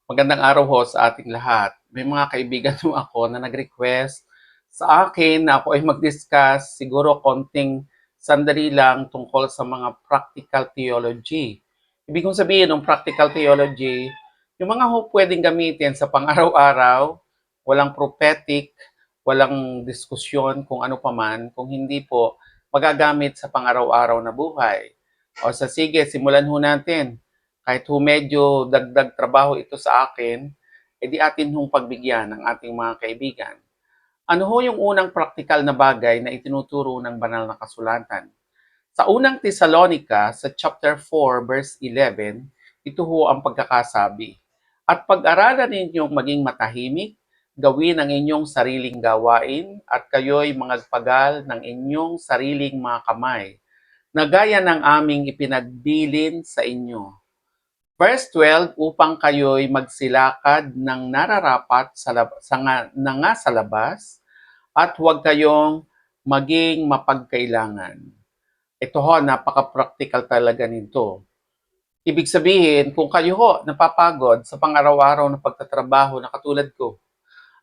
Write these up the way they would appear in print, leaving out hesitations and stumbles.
Magandang araw ho sa ating lahat. May mga kaibigan ho ako na nag-request sa akin na ako ay mag-discuss siguro konting sandali lang tungkol sa mga practical theology. Ibig kong sabihin ng practical theology, yung mga ho pwedeng gamitin sa pang-araw-araw, walang prophetic, walang diskusyon kung ano paman, kung hindi po magagamit sa pang-araw-araw na buhay. O sa sige, simulan ho natin. Kahit ho medyo dagdag trabaho ito sa akin, edi atin hong pagbigyan ng ating mga kaibigan. Ano ho yung unang praktikal na bagay na itinuturo ng banal na kasulatan? Sa unang Tesalonica, sa chapter 4, verse 11, ito ho ang pagkakasabi. At pag-aralan ninyong maging matahimik, gawin ang inyong sariling gawain, at kayo'y magpagal ng inyong sariling mga kamay, na gaya ng aming ipinagbilin sa inyo. Verse 12, upang kayo'y magsilakad ng nararapat na nga sa labas at huwag kayong maging mapagkailangan. Ito ho, napaka-practical talaga nito. Ibig sabihin, kung kayo ho napapagod sa pang-araw-araw na pagtatrabaho na katulad ko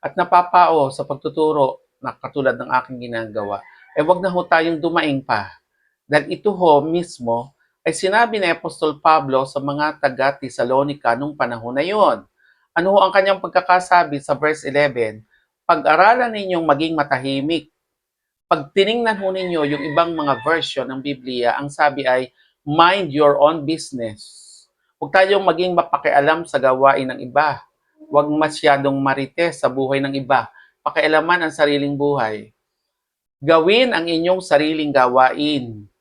at napapao sa pagtuturo na katulad ng aking ginagawa, wag na ho tayong dumaing pa. Dahil ito ho mismo ay sinabi ni Apostol Pablo sa mga taga-Tesalonica nung panahon na yon. Ano ho ang kanyang pagkakasabi sa verse 11? Pag-aralan ninyong maging matahimik. Pag tiningnan ho ninyo yung ibang mga version ng Biblia, ang sabi ay, mind your own business. Huwag tayong maging mapakialam sa gawain ng iba. Huwag masyadong marites sa buhay ng iba. Pakialaman ang sariling buhay. Gawin ang inyong sariling gawain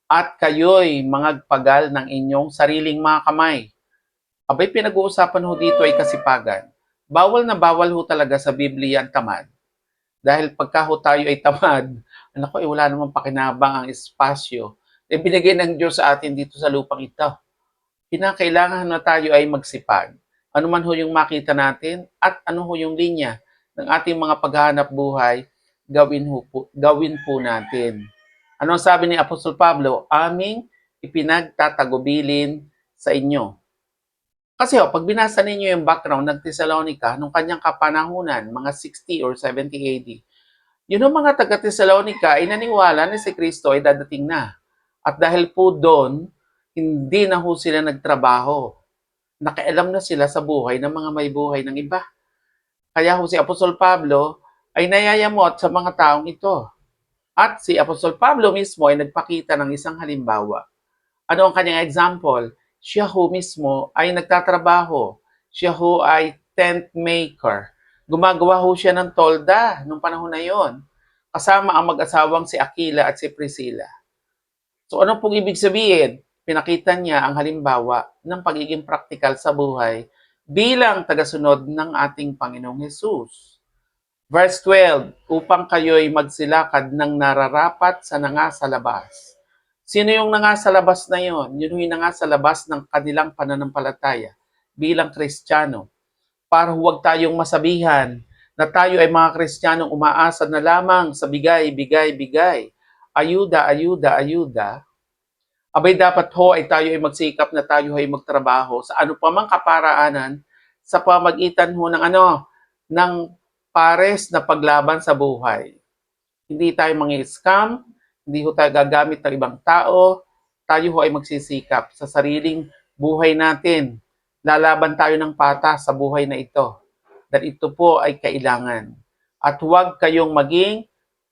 at kayo'y mangagpagal ng inyong sariling mga kamay. Abay, pinag-uusapan ho dito ay kasipagan. Bawal na bawal ho talaga sa Biblia ang tamad. Dahil pagka ho tayo ay tamad, anak ko, wala namang pakinabang ang espasyo. Binigay ng Diyos sa atin dito sa lupang ito. Kinakailangan na tayo ay magsipag. Ano man ho yung makita natin at ano ho yung linya ng ating mga paghahanap buhay, gawin po natin. Ano ang sabi ni Apostol Pablo? Aming ipinagtatagubilin sa inyo. Kasi pag binasa ninyo yung background ng Thessalonica, nung kanyang kapanahunan, mga 60 or 70 AD, yun ang mga taga-Thessalonica ay naniwala na si Kristo ay dadating na. At dahil po doon, hindi na ho sila nagtrabaho. Nakialam na sila sa buhay ng mga may buhay ng iba. Kaya ho si Apostol Pablo ay nayayamot sa mga taong ito. At si Apostol Pablo mismo ay nagpakita ng isang halimbawa. Ano ang kanyang example? Siya ho mismo ay nagtatrabaho. Siya ho ay tent maker. Gumagawa ho siya ng tolda nung panahon na yon. Kasama ang mag-asawang si Aquila at si Priscilla. So ano pong ibig sabihin? Pinakita niya ang halimbawa ng pagiging praktikal sa buhay bilang tagasunod ng ating Panginoong Hesus. Verse 12, upang kayo'y magsilakad ng nararapat sa nanga sa labas. Sino yung nanga sa labas na yon? Yun yung nanga sa labas ng kanilang pananampalataya bilang Kristiyano. Para huwag tayong masabihan na tayo ay mga Kristiyanong umaasa na lamang sa bigay, bigay, bigay. Ayuda, ayuda, ayuda. Abay dapat ho ay tayo ay magsikap na tayo ay magtrabaho sa ano pa mang kaparaanan sa pamagitan ho ng ng pares na paglaban sa buhay. Hindi tayo scam, hindi ho tayo gagamit ng ibang tao, tayo ho ay magsisikap sa sariling buhay natin. Lalaban tayo ng patas sa buhay na ito. Dahil ito po ay kailangan. At huwag kayong maging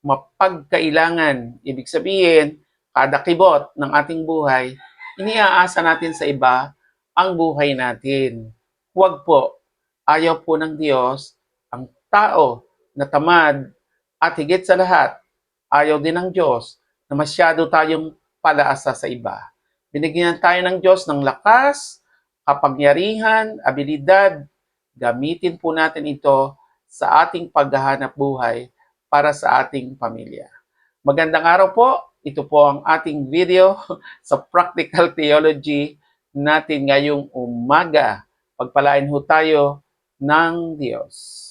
mapagkailangan. Ibig sabihin, kada kibot ng ating buhay, iniaasa natin sa iba ang buhay natin. Huwag po. Ayaw po ng Diyos ang tao na tamad at higit sa lahat, ayaw din ng Diyos na masyado tayong palaasa sa iba. Binigyan tayo ng Diyos ng lakas, kapangyarihan, abilidad. Gamitin po natin ito sa ating paghahanap buhay para sa ating pamilya. Magandang araw po. Ito po ang ating video sa Practical Theology natin ngayong umaga. Pagpalain ho tayo ng Diyos.